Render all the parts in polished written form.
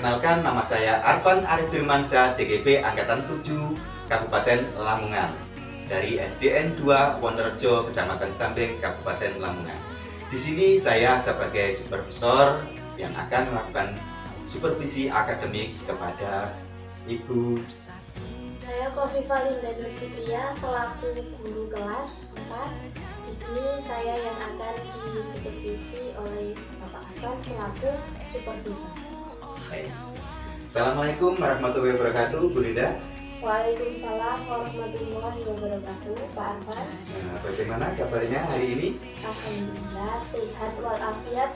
Perkenalkan, nama saya Arfan Arif Firmansyah, CGP Angkatan 7, Kabupaten Lamongan, dari SDN 2 Wonorejo, Kecamatan Sambeng, Kabupaten Lamongan. Di sini saya sebagai supervisor yang akan melakukan supervisi akademik kepada Ibu. Saya Kofifa Linda Nur Fitria selaku guru kelas 4. Di sini saya yang akan disupervisi oleh Bapak Arfan selaku supervisor. Baik. Assalamualaikum warahmatullahi wabarakatuh, Bu Linda. Waalaikumsalam warahmatullahi wabarakatuh, Pak Arfan. Bagaimana kabarnya hari ini? Alhamdulillah sehat walafiat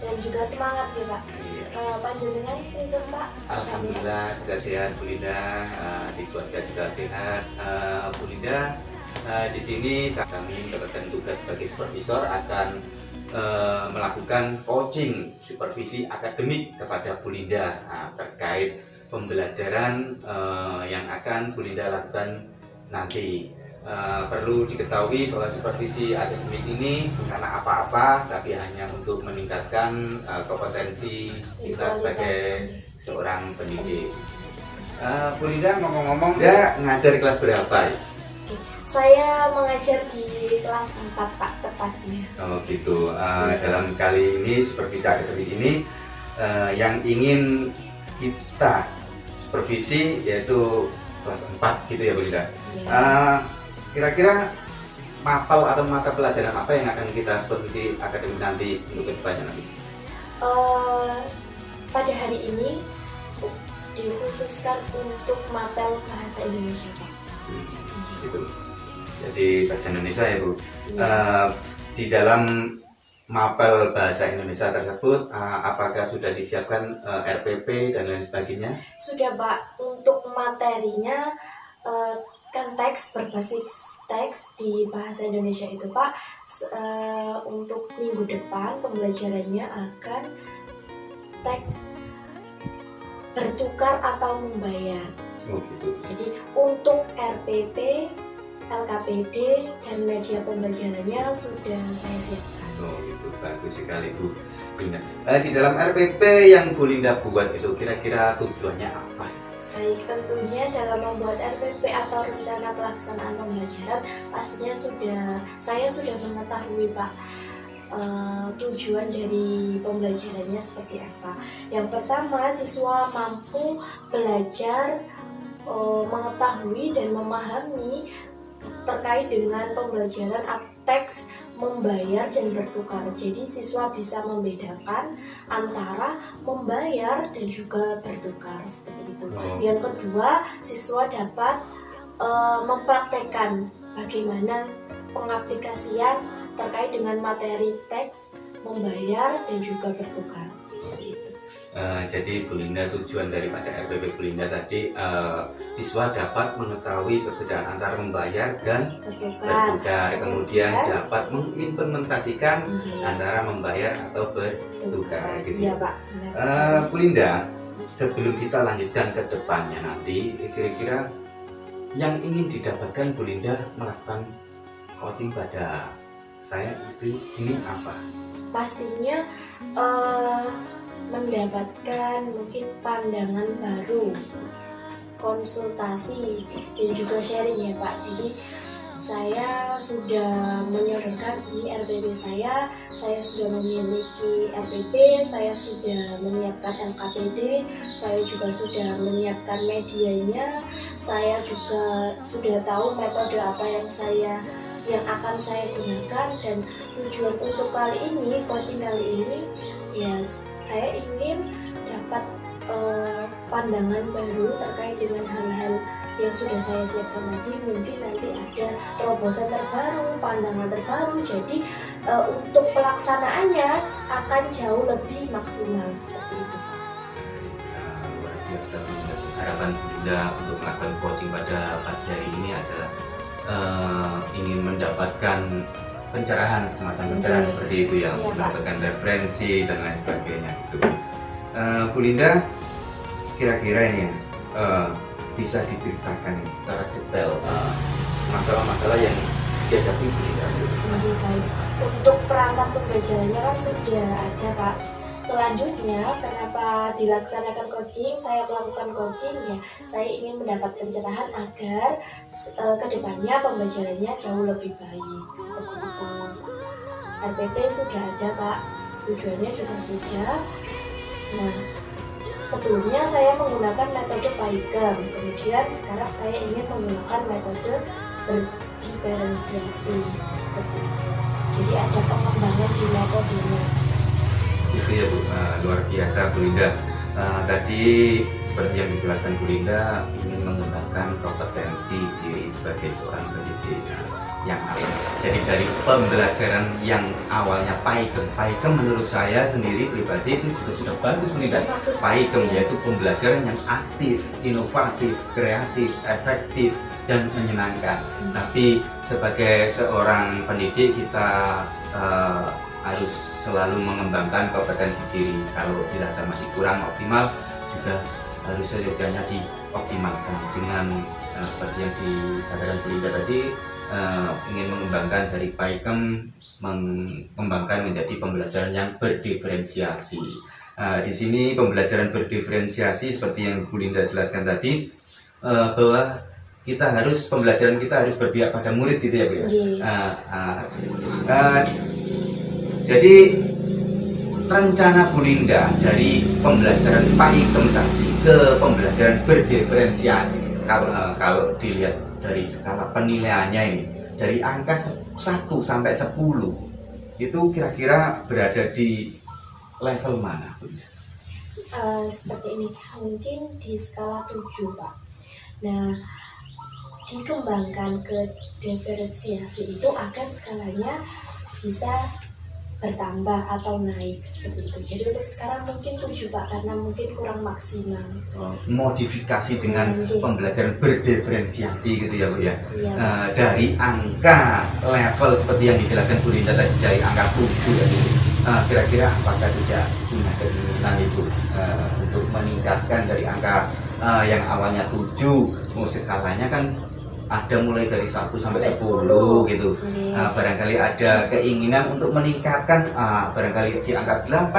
dan juga semangat ya Pak. Panjenengan itu Pak? Alhamdulillah juga sehat, Bu Linda. Di keluarga juga sehat. Bu Linda, di sini kami mendapatkan tugas sebagai supervisor akan melakukan coaching supervisi akademik kepada Bu Linda terkait pembelajaran yang akan Bu Linda lakukan nanti. Perlu diketahui bahwa supervisi akademik ini bukan apa-apa, tapi hanya untuk meningkatkan kompetensi kita sebagai seorang pendidik. Bu Linda, ngomong-ngomong, ngajar kelas berapa ya? Saya mengajar di kelas 4 Pak, tepatnya. Oh gitu. Dalam kali ini supervisi akademik ini yang ingin kita supervisi yaitu kelas 4 gitu ya Bu Linda. Kira-kira mapel atau mata pelajaran apa yang akan kita supervisi akademik nanti untuk kedepannya nanti? Pada hari ini dikhususkan untuk mapel bahasa Indonesia Pak. Gitu. Jadi bahasa Indonesia ya Bu. Di dalam mapel bahasa Indonesia tersebut apakah sudah disiapkan RPP dan lain sebagainya? Sudah Pak. Untuk materinya kan teks berbasis teks di bahasa Indonesia itu Pak. Untuk minggu depan pembelajarannya akan teks bertukar atau membayar. Oh gitu. Jadi untuk RPP, LKPD dan media pembelajarannya sudah saya siapkan. Oh gitu, bagus sekali Bu Linda. Di dalam RPP yang Bu Linda buat itu kira-kira tujuannya apa? Baik, tentunya dalam membuat RPP atau rencana pelaksanaan pembelajaran pastinya saya sudah mengetahui Pak tujuan dari pembelajarannya seperti apa. Yang pertama, siswa mampu belajar mengetahui dan memahami terkait dengan pembelajaran teks membayar dan bertukar. Jadi siswa bisa membedakan antara membayar dan juga bertukar seperti itu. Yang kedua, siswa dapat mempraktekkan bagaimana pengaplikasian terkait dengan materi teks membayar dan juga bertukar seperti itu. Jadi Bu Linda, tujuan daripada RPP Bu Linda tadi siswa dapat mengetahui perbedaan antara membayar dan bertukar, kemudian dapat mengimplementasikan antara membayar atau bertukar gitu. Iya Pak. Bu Linda, sebelum kita lanjutkan ke depannya nanti, kira-kira yang ingin didapatkan Bu Linda melakukan coaching pada saya itu ini apa? Pastinya mendapatkan mungkin pandangan baru, konsultasi dan juga sharing ya Pak. Jadi saya sudah menyodorkan ini RPP saya sudah memiliki RPP, saya sudah menyiapkan LKPD, saya juga sudah menyiapkan medianya, saya juga sudah tahu metode apa yang akan saya gunakan, dan tujuan untuk kali ini, coaching kali ini ya saya ingin dapat pandangan baru terkait dengan hal-hal yang sudah saya siapkan tadi. Mungkin nanti ada terobosan terbaru, pandangan terbaru, jadi untuk pelaksanaannya akan jauh lebih maksimal seperti itu Pak. Luar biasa. Harapan Bunda untuk melakukan coaching pada pagi hari ini adalah ingin mendapatkan pencerahan, semacam pencerahan seperti itu ya, mendapatkan referensi dan lain sebagainya gitu. Bu Linda, kira-kira ini bisa diceritakan secara detail masalah-masalah yang dihadapi Bu Linda? Lebih baik. Untuk perangkat pembelajarannya kan sudah ada Pak. selanjutnya kenapa dilaksanakan coaching, saya melakukan coaching ya, saya ingin mendapat pencerahan agar kedepannya pembelajarannya jauh lebih baik seperti itu. RPP sudah ada Pak, tujuannya juga sudah. Nah, sebelumnya saya menggunakan metode PAIKEM, kemudian sekarang saya ingin menggunakan metode berdiferensiasi seperti itu. Jadi ada pengembangan di metodenya. Itu ya Bu, luar biasa Bu Linda. Tadi seperti yang dijelaskan Bu Linda, ingin mengembangkan kompetensi diri sebagai seorang pendidik yang awal. Jadi dari pembelajaran yang awalnya PAIKEM menurut saya sendiri pribadi itu juga sudah bagus Bu Linda. PAIKEM yaitu pembelajaran yang aktif, inovatif, kreatif, efektif, dan menyenangkan. Tapi sebagai seorang pendidik kita harus selalu mengembangkan kompetensi diri. Kalau dirasa masih kurang optimal juga harus seyogyanya dioptimalkan dengan seperti yang dikatakan Bu Linda tadi, ingin mengembangkan dari PAIKEM, mengembangkan menjadi pembelajaran yang berdiferensiasi. Di sini pembelajaran berdiferensiasi seperti yang Bu Linda jelaskan tadi, bahwa pembelajaran kita harus berpihak pada murid gitu ya Bu ya. Jadi rencana Bu Linda dari pembelajaran PAIKEM tadi ke pembelajaran berdiferensiasi, kalau dilihat dari skala penilaiannya ini, dari angka 1 sampai 10 itu kira-kira berada di level mana Bu Linda? Seperti ini, mungkin di skala 7 Pak. Nah, dikembangkan ke diferensiasi itu agar skalanya bisa bertambah atau naik seperti itu. Jadi untuk sekarang mungkin 7 Pak, karena mungkin kurang maksimal. Modifikasi dengan pembelajaran berdiferensiasi gitu ya Bu ya. Iya. Dari angka level seperti yang dijelaskan Bu Linda tadi, dari angka 7 ya Bu. Kira-kira apakah tidak punya keinginan Ibu untuk meningkatkan dari angka yang awalnya 7, skalanya kan ada mulai dari 1 sampai 10 gitu. Barangkali ada keinginan untuk meningkatkan barangkali di angka 8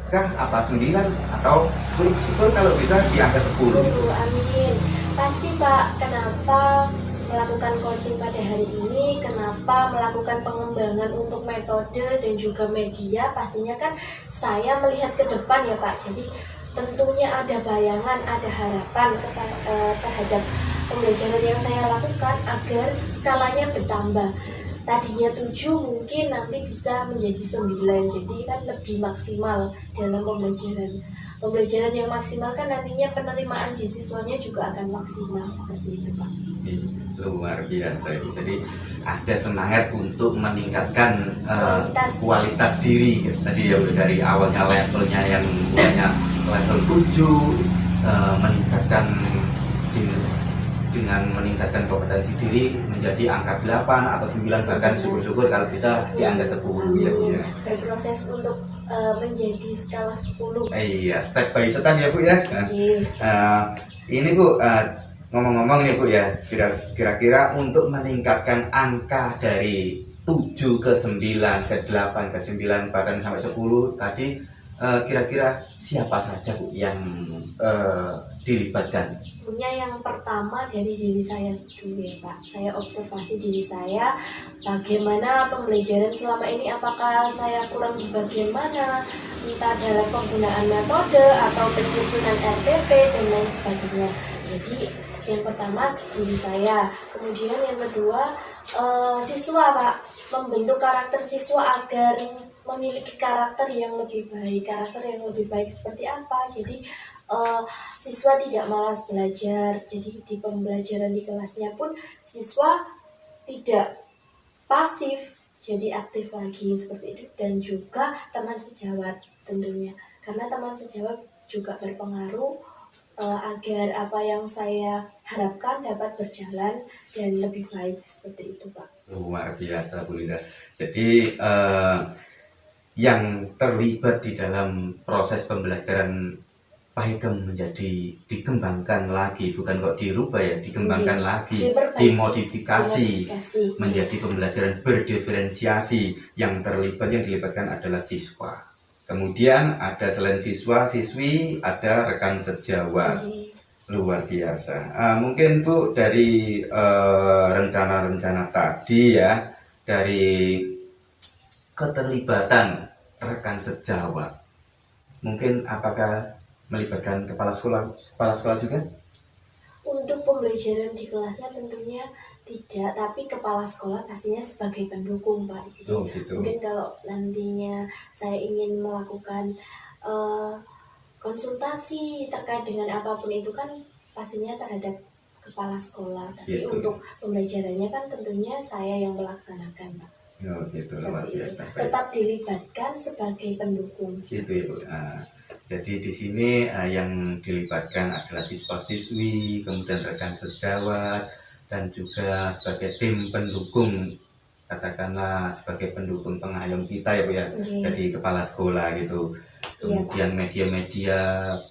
kah, apa 9, atau syukur kalau bisa di angka 10. Amin. Pasti Pak, kenapa melakukan coaching pada hari ini, kenapa melakukan pengembangan untuk metode dan juga media, pastinya kan saya melihat ke depan ya Pak. Jadi tentunya ada bayangan, ada harapan terhadap pembelajaran yang saya lakukan agar skalanya bertambah. Tadinya 7 mungkin nanti bisa menjadi 9, jadi kan lebih maksimal dalam pembelajaran. Pembelajaran yang maksimal kan nantinya penerimaan di siswanya juga akan maksimal seperti itu Pak. Luar biasa ini. Jadi ada semangat untuk meningkatkan kualitas diri tadi ya, dari awalnya levelnya yang mulanya level 7, meningkatkan dengan meningkatkan kompetensi diri menjadi angka 8 atau 9, bahkan syukur-syukur kalau bisa di angka 10 ya. Berproses untuk menjadi skala 10. Iya, step by step ya Bu ya. Ini Bu, ngomong-ngomong nih Bu ya, kira-kira untuk meningkatkan angka dari 7 ke 9, ke 8, ke 9, bahkan sampai 10 tadi, kira-kira siapa saja Bu yang dilibatkan? Yang pertama dari diri saya dulu ya Pak. Saya observasi diri saya, bagaimana pembelajaran selama ini, apakah saya kurang di bagian mana, entah dalam penggunaan metode atau penyusunan RPP dan lain sebagainya. Jadi yang pertama diri saya, kemudian yang kedua siswa Pak, membentuk karakter siswa agar memiliki karakter yang lebih baik. Karakter yang lebih baik seperti apa? Jadi siswa tidak malas belajar, jadi di pembelajaran di kelasnya pun siswa tidak pasif, jadi aktif lagi seperti itu. Dan juga teman sejawat tentunya, karena teman sejawat juga berpengaruh agar apa yang saya harapkan dapat berjalan dan lebih baik seperti itu Pak. Luar biasa Bu Linda. Jadi yang terlibat di dalam proses pembelajaran PAIKEM menjadi dikembangkan lagi, bukan kok dirubah ya, dikembangkan lagi, dimodifikasi menjadi pembelajaran berdiferensiasi. Yang dilibatkan adalah siswa. Kemudian ada selain siswa, siswi, ada rekan sejawat. Luar biasa. Mungkin Bu, dari rencana-rencana tadi ya, dari keterlibatan rekan sejawat, mungkin apakah melibatkan kepala sekolah juga? Untuk pembelajaran di kelasnya tentunya tidak, tapi kepala sekolah pastinya sebagai pendukung Pak. Jadi gitu. mungkin kalau nantinya saya ingin melakukan konsultasi terkait dengan apapun itu kan pastinya terhadap kepala sekolah. Tapi Gitu. untuk pembelajarannya kan tentunya saya yang melaksanakan Pak. Oh gitu, luar biasa. Tetap dilibatkan sebagai pendukung. Gitu ya Bu. Jadi di sini yang dilibatkan adalah siswa-siswi, kemudian rekan sejawat, dan juga sebagai tim pendukung, katakanlah sebagai pendukung pengayom kita ya Bu ya, jadi kepala sekolah gitu. Kemudian media-media,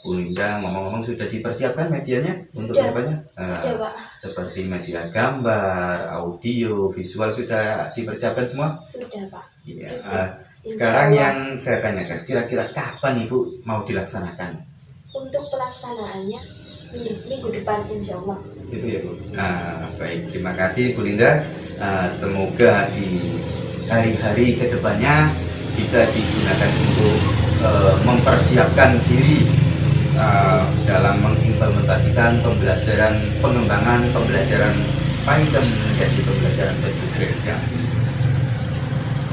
Bu Linda ngomong-ngomong sudah dipersiapkan medianya untuk apanya? Sudah Pak. Seperti media gambar, audio, visual sudah dipersiapkan semua? Sudah Pak. Iya. Sudah. Sekarang yang saya tanyakan, kira-kira kapan Ibu mau dilaksanakan? Untuk pelaksanaannya minggu depan insya Allah. Itu ya Bu. Baik, terima kasih Bu Linda. Semoga di hari-hari kedepannya bisa digunakan untuk mempersiapkan diri dalam mengimplementasikan pengembangan pembelajaran PAIKEM menjadi pembelajaran berdiferensiasi.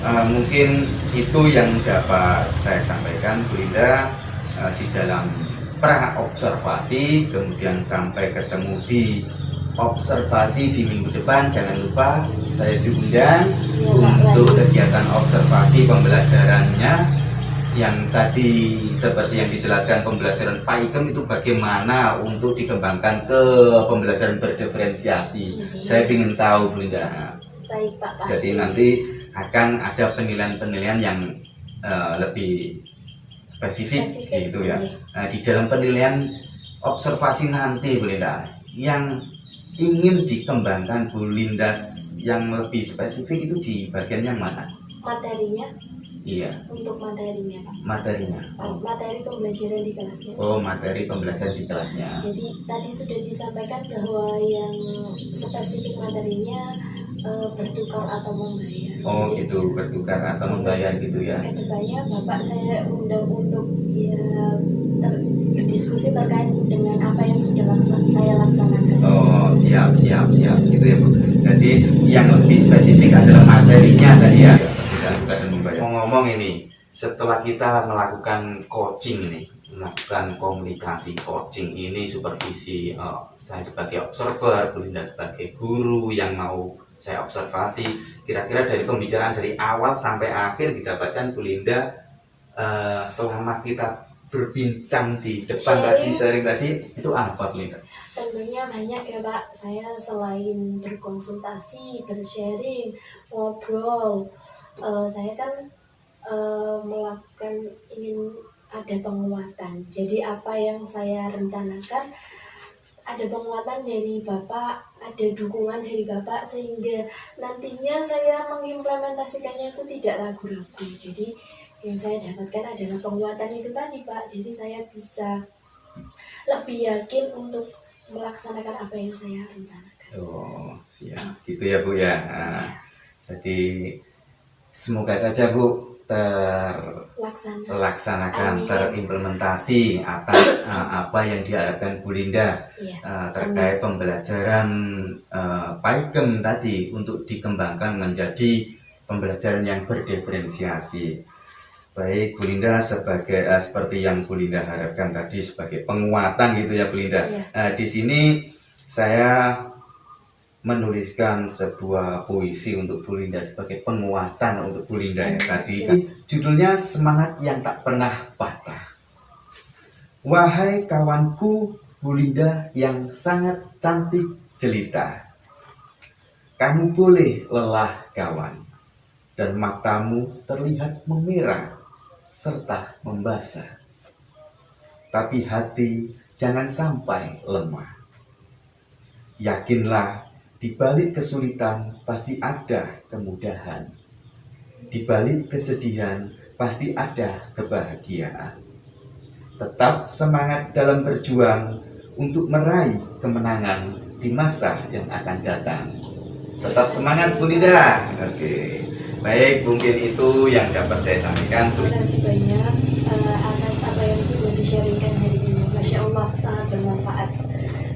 Mungkin itu yang dapat saya sampaikan Bu Linda di dalam pra-observasi, kemudian sampai ketemu di observasi di minggu depan. Jangan lupa saya diundang untuk kegiatan observasi pembelajarannya yang tadi seperti yang dijelaskan, pembelajaran PAIKEM itu bagaimana untuk dikembangkan ke pembelajaran berdiferensiasi. Saya ingin tahu Bu Linda. Baik Pak. Jadi nanti akan ada penilaian-penilaian yang lebih spesifik gitu ya. Di dalam penilaian observasi nanti Bu Linda, yang ingin dikembangkan Bu Linda yang lebih spesifik itu di bagian yang mana? Materinya? Iya. Untuk materinya Pak. Materinya. Materi pembelajaran di kelasnya. Oh, materi pembelajaran di kelasnya. Jadi tadi sudah disampaikan bahwa yang spesifik materinya bertukar atau membayar. Oh gitu, bertukar atau membayar gitu ya. Kedepannya Bapak saya undang untuk ya berdiskusi terkait dengan apa yang sudah saya laksanakan. Oh siap gitu ya Bu. Jadi yang lebih spesifik adalah materinya tadi ya. Ngomong-ngomong ini, setelah kita melakukan coaching ini, melakukan komunikasi coaching ini, supervisi, saya sebagai observer, Bu Linda sebagai guru yang mau saya observasi, kira-kira dari pembicaraan dari awal sampai akhir didapatkan Bu Linda selama kita berbincang di depan sharing tadi itu apa Bu Linda? Tentunya banyak ya Pak. Saya selain berkonsultasi, bersharing, ngobrol, saya kan melakukan ingin ada penguatan. Jadi apa yang saya rencanakan ada penguatan dari Bapak, ada dukungan dari Bapak, sehingga nantinya saya mengimplementasikannya itu tidak ragu-ragu. Jadi yang saya dapatkan adalah penguatan itu tadi Pak. Jadi saya bisa lebih yakin untuk melaksanakan apa yang saya rencanakan. Oh siap, gitu ya Bu ya. Jadi semoga saja Bu terlaksanakan, terimplementasi atas apa yang diharapkan Bu Linda terkait pembelajaran PAIKEM tadi untuk dikembangkan menjadi pembelajaran yang berdiferensiasi. Baik Bu Linda, sebagai seperti yang Bu Linda harapkan tadi sebagai penguatan gitu ya Bu Linda. Di sini saya menuliskan sebuah puisi untuk Bu Linda sebagai penguatan untuk Bu Linda ya tadi. Judulnya Semangat Yang Tak Pernah Patah. Wahai kawanku Bu Linda yang sangat cantik jelita, kamu boleh lelah kawan, dan matamu terlihat memerah serta membasah, tapi hati jangan sampai lemah. Yakinlah, di balik kesulitan pasti ada kemudahan. Di balik kesedihan pasti ada kebahagiaan. Tetap semangat dalam berjuang untuk meraih kemenangan di masa yang akan datang. Tetap semangat Bu Linda. Oke. Baik, mungkin itu yang dapat saya sampaikan. Terima kasih banyak atas apa yang sudah di-sharingkan hari ini. Masya Allah, sangat bermanfaat.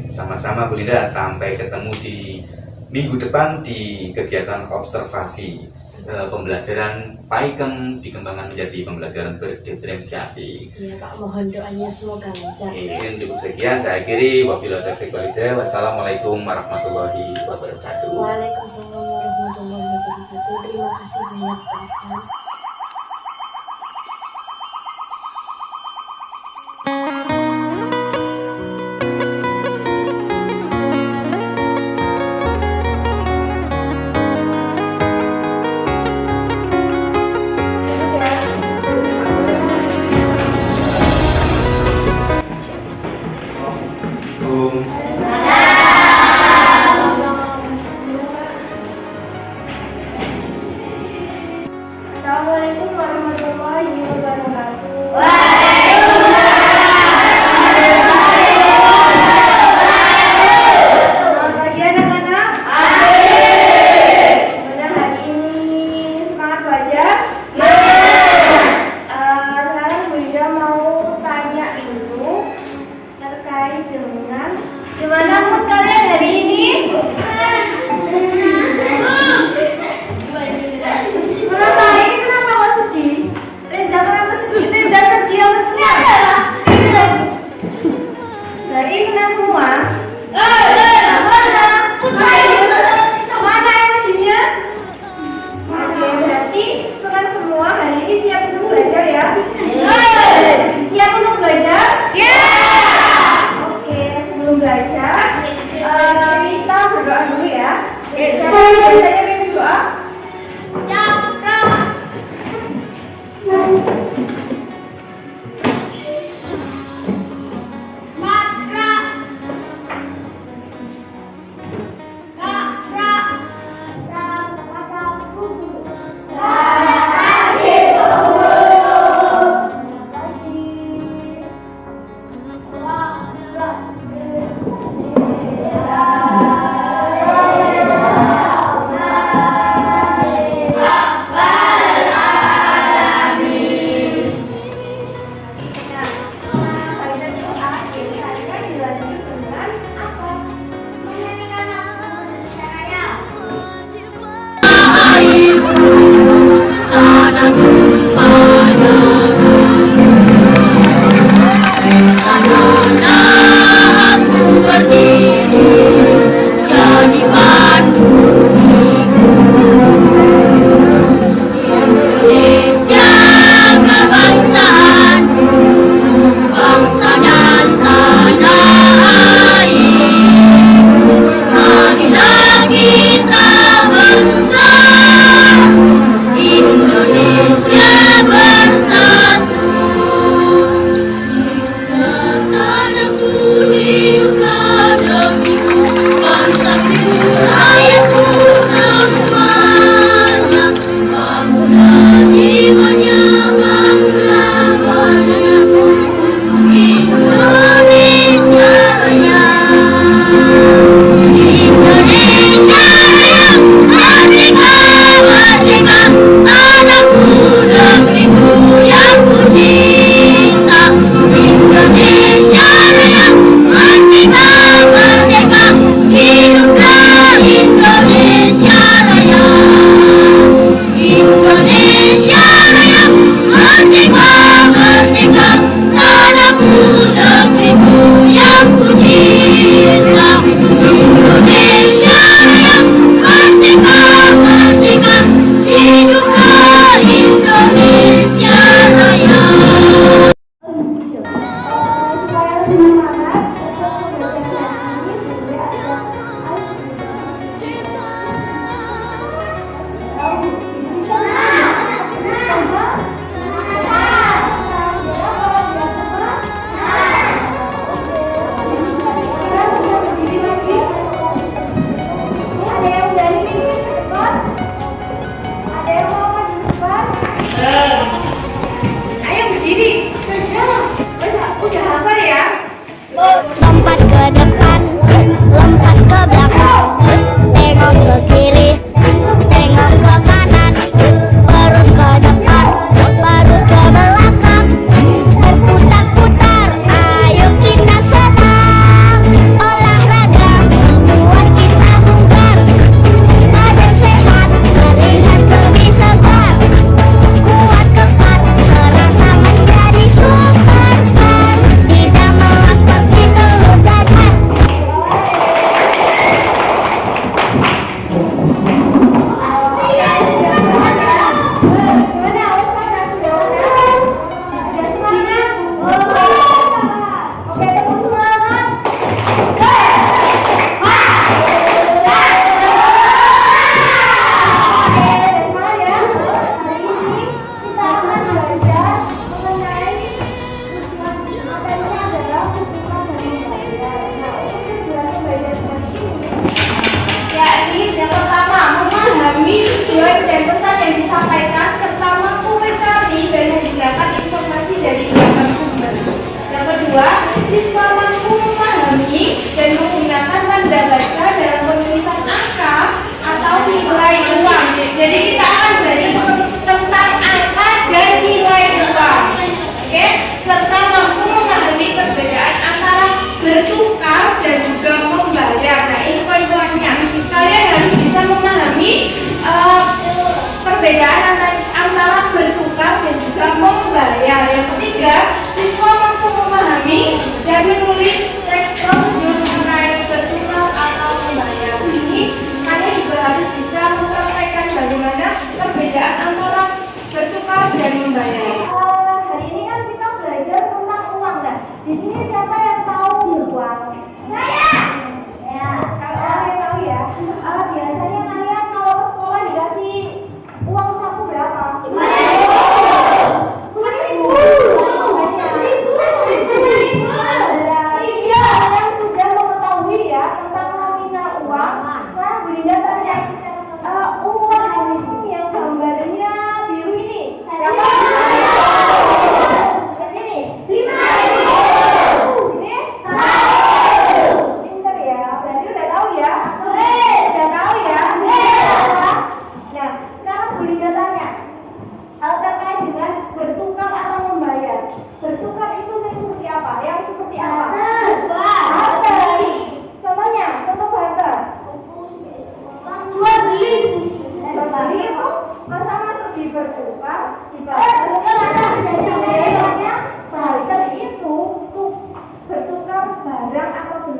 Sama-sama Bu Linda, sampai ketemu di minggu depan di kegiatan observasi pembelajaran PAIKEM dikembangkan menjadi pembelajaran berdiferensiasi. Ya Pak, mohon doanya semoga lancar. Ini cukup sekian, saya akhiri. Wabillahi taufiq wal hidayah. Wassalamualaikum warahmatullahi wabarakatuh. Waalaikumsalam warahmatullahi wabarakatuh. Terima kasih banyak Pak. Assalamualaikum warahmatullahi wabarakatuh. Selamat pagi anak-anak. Pada hari ini semangat belajar. Sekarang Bu Ida mau tanya dulu terkait dengan gimana mood kalian hari ini? Kenapa ini? Kenapa kok sedih? Reza kenapa sedih? Reza sedih apa senang? Berarti senang semua? Mana emosinya? Oke, berarti senang semua. Hari ini siap untuk belajar ya? Siap untuk belajar? Oke, sebelum belajar kita berdoa dulu ya. Siapa yang biasanya pimpin doa?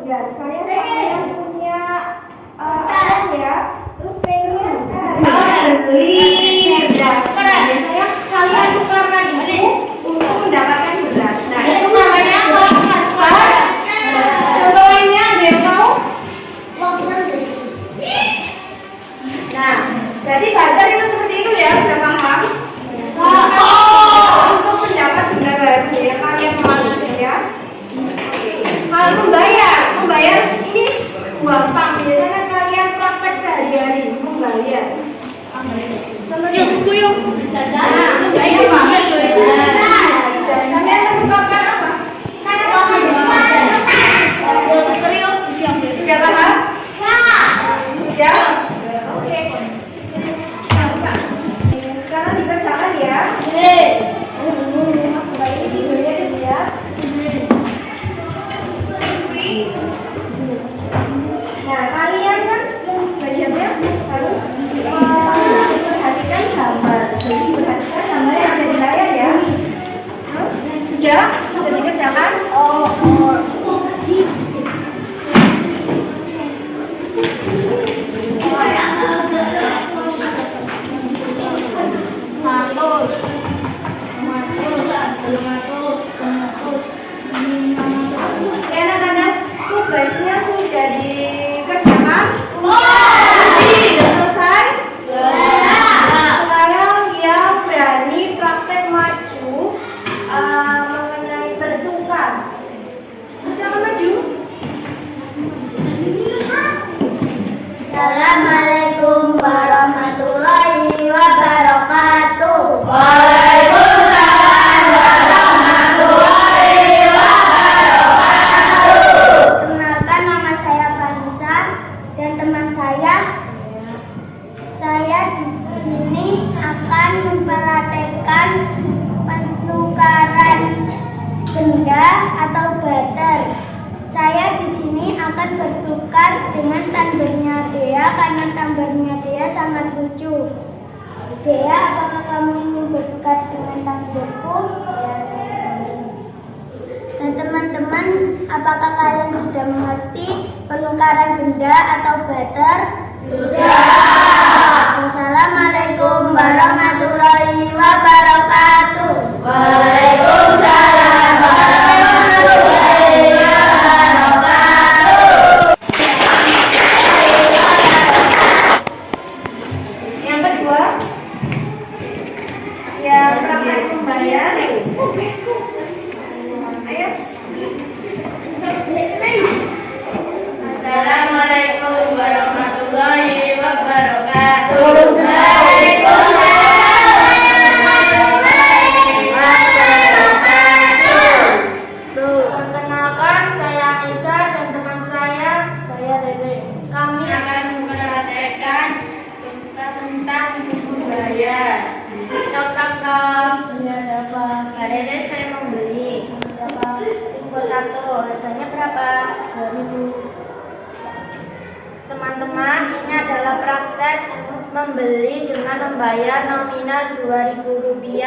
Ya, saya yang punya alat ya, terus pengen beli beras. Biasanya kalian tukarkan itu untuk mendapatkan beras. Nah, itu namanya apa? Contohnya ada yang tahu? Nah, berarti barter itu seperti itu ya, sudah paham? Untuk mendapat benda baru ya, kalian semangat ya. Kalau membayar ini gampang. Biasanya kalian praktek sehari-hari membayar. Contohnya buku yuk. Kalian merupakan apa? Sudah paham? Sudah? Oke. Sekarang dikerjakan ya. Ini videonya dulu ya. Nah, kalian kan belajarnya harus memperhatikan gambar. Jadi perhatikan gambar yang ada di layar ya. Sudah dikerjakan? Anak-anak, tugasnya sudah dikerjakan? Sudah selesai? Sekarang yang berani praktek maju mengenai bertukar. Silakan maju. Assalamualaikum warahmatullahi wabarakatuh. Perkenalkan, nama saya Vanessa dan teman saya. Saya di sini akan mempraktekkan penukaran benda atau barter. Saya di sini akan bertukar dengan tambernya Dea karena tambernya Dea sangat lucu. Dea, apakah kamu ingin bertukar dengan tamberku? Dan teman-teman, apakah kalian sudah mengerti penukaran benda atau barter? Sudah. Wassalamualaikum warahmatullahi wabarakatuh. Waalaikumsalam warahmatullahi wabarakatuh. Yang kedua, ya praktek membayar. Ayo. Assalamualaikum warahmatullahi wabarakatuh. Perkenalkan, saya Anissa dan teman saya Dede. Kami akan mempraktekkan tentang membayar. Tok. Iya, apa? Dede, saya mau beli. Potato, harganya berapa? 2.000. Teman-teman, ini adalah praktek membeli dengan membayar nominal Rp2.000.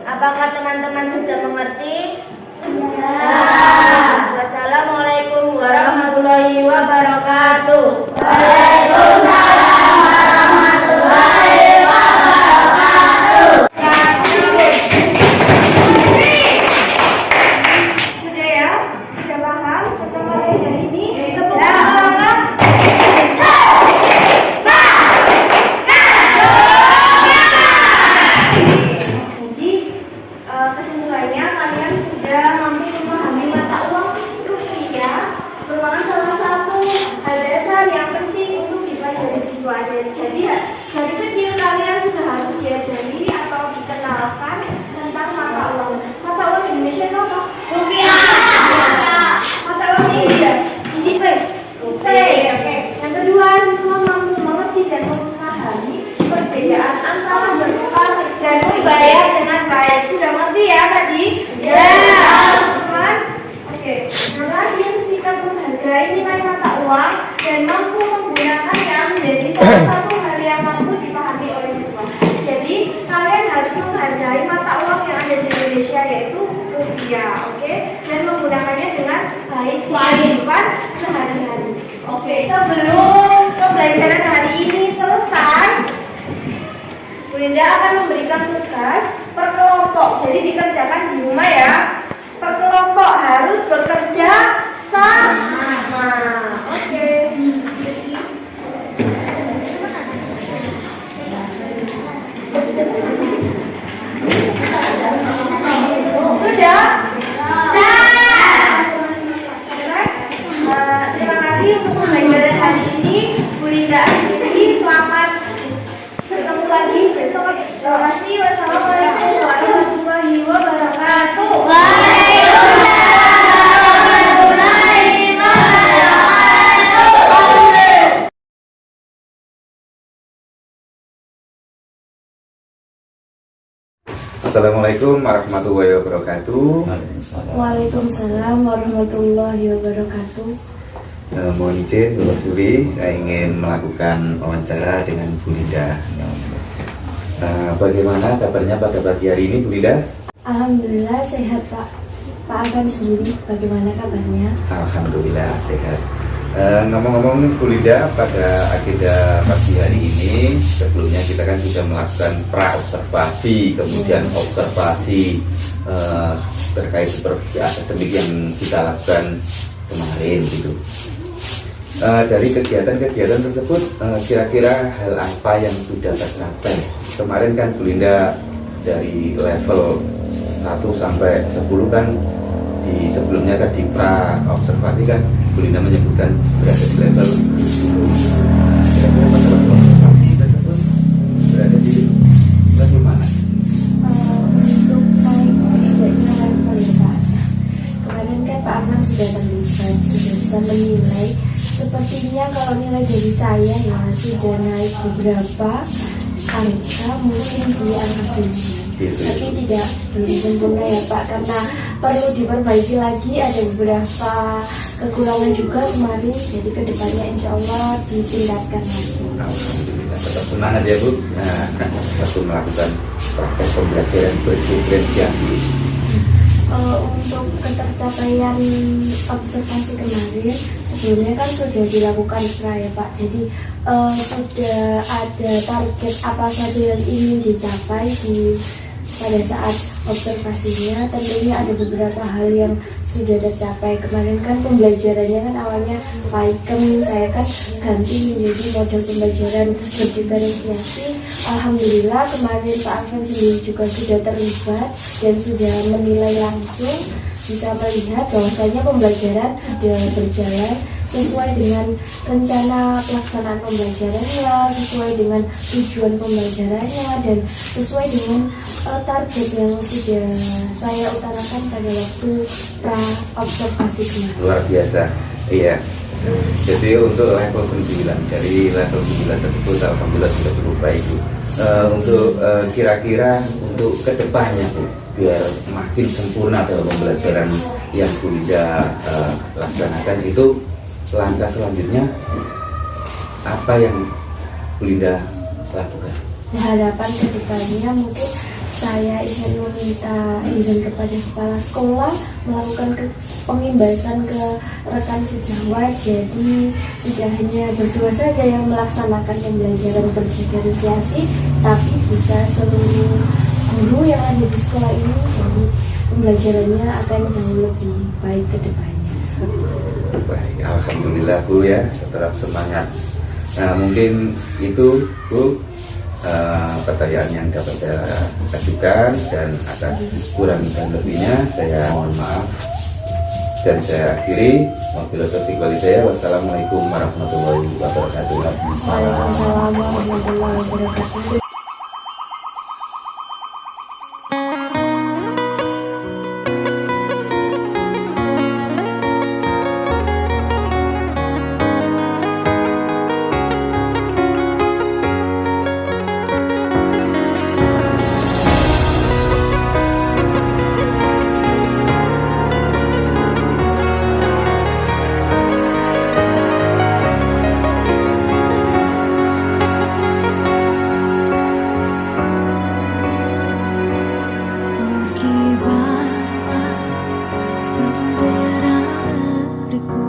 Apakah teman-teman sudah mengerti? Ya. Wassalamualaikum warahmatullahi wabarakatuh. Waalaikumsalam warahmatullahi wabarakatuh. Sudah ya? Sudah paham? Kita mulai dari ini. Tepuk tangan. Jadi kesimpulannya kalian sudah mampu memahami mata uang rupiah merupakan salah satu hal dasar yang penting untuk dipelajari siswa. Jadi dari kecil kalian sudah harus diajari atau dikenalkan tentang mata uang. Mata uang Indonesia itu apa? Rupiah. Mata uang India. Ini rupiah. Oke. Yang kedua, siswa mampu mengerti dan memahami perbedaan antara bertukar dan membayar dengan baik. Sudah mengerti ya tadi? Ya. Teman? Oke. Yang terakhir, sikap menghargai nilai mata uang dan mampu menggunakannya menjadi salah satu hal yang mampu dipahami oleh siswa. Jadi, kalian harus menghargai mata uang yang ada di Indonesia, yaitu rupiah, oke? Dan menggunakannya dengan baik. baik di kehidupan sehari-hari. Oke, sebelum pembelajaran hari ini selesai, Bu Linda akan memberikan tugas per kelompok. Jadi dikerjakan di rumah ya. Per kelompok harus bekerja sama. Oke. Sudah? Terima kasih untuk pembelajaran hari ini. Bu Linda akhiri. Selamat bertemu lagi besok. Terima kasih. Wassalamualaikum warahmatullahi wabarakatuh. Assalamualaikum warahmatullahi wabarakatuh. Waalaikumsalam warahmatullahi wabarakatuh. Mohon izin Bapak Juri, saya ingin melakukan wawancara dengan Bu Linda. Bagaimana kabarnya pada pagi hari ini, Bu Linda? Alhamdulillah sehat Pak. Pak Afan sendiri bagaimana kabarnya? Alhamdulillah sehat. Ngomong-ngomong Bu Linda, pada agenda pagi hari ini sebelumnya kita kan sudah melakukan pra-observasi, kemudian observasi terkait supervisi akademik yang kita lakukan kemarin gitu. Dari kegiatan-kegiatan tersebut kira-kira hal apa yang sudah tercapai? Kemarin kan Bu Linda dari level 1 sampai 10 kan di sebelumnya kan di pra observasi kan Bu Linda menyebutkan berada di level 10. Kira-kira pada waktu observasi tersebut berada di level mana? Untuk tidaknya level ya Pak. Kemarin kan Pak Ahmad sudah terlibat, sudah bisa menilai. Sepertinya kalau nilai dari saya ya sudah naik beberapa angka, mungkin di angka 9. Tapi tidak belum sempurna ya Pak, karena perlu diperbaiki lagi, ada beberapa kekurangan juga kemarin. Jadi kedepannya insya Allah ditingkatkan lagi. Alhamdulillah, tetap semangat ya Bu. Waktu melakukan proses pembelajaran berdiferensiasi. Untuk ketercapaian observasi kemarin sebelumnya kan sudah dilakukan pra ya Pak. Jadi sudah ada target apa saja yang ingin dicapai pada saat observasinya. Tentunya ada beberapa hal yang sudah tercapai. Kemarin kan pembelajarannya kan awalnya Python, saya kan ganti menjadi model pembelajaran berdiferensiasi. Alhamdulillah kemarin Pak Afan sendiri juga sudah terlibat dan sudah menilai langsung, bisa melihat bahwasanya pembelajaran sudah berjalan sesuai dengan rencana pelaksanaan pembelajarannya, sesuai dengan tujuan pembelajarannya, dan sesuai dengan target yang sudah saya utarakan pada waktu pra observasi kemarin. Luar biasa, iya. Jadi untuk level 9, dari level 9 tersebut alhamdulillah sudah cukup baik Bu. Untuk kira-kira untuk kedepannya Bu, biar makin sempurna dalam pembelajaran yang Bu Linda laksanakan, itu langkah selanjutnya apa yang Bu Linda lakukan? Harapan kedepannya mungkin saya ingin meminta izin kepada kepala sekolah melakukan pengimbasan ke rekan sejawat. Jadi tidak hanya berdua saja yang melaksanakan pembelajaran berdiferensiasi, tapi bisa seluruh guru yang ada di sekolah ini. Jadi pembelajarannya akan jauh lebih baik ke depannya. Seperti itu. Baik, alhamdulillah Bu ya, tetap semangat. Nah mungkin itu Bu pertanyaan yang dapat saya ajukan, dan atas kurang dan lebihnya saya mohon maaf dan saya akhiri. Wabillahi taufiq wal hidayah. Wassalamualaikum warahmatullahi wabarakatuh. Waalaikumsalam warahmatullahi wabarakatuh. putriku.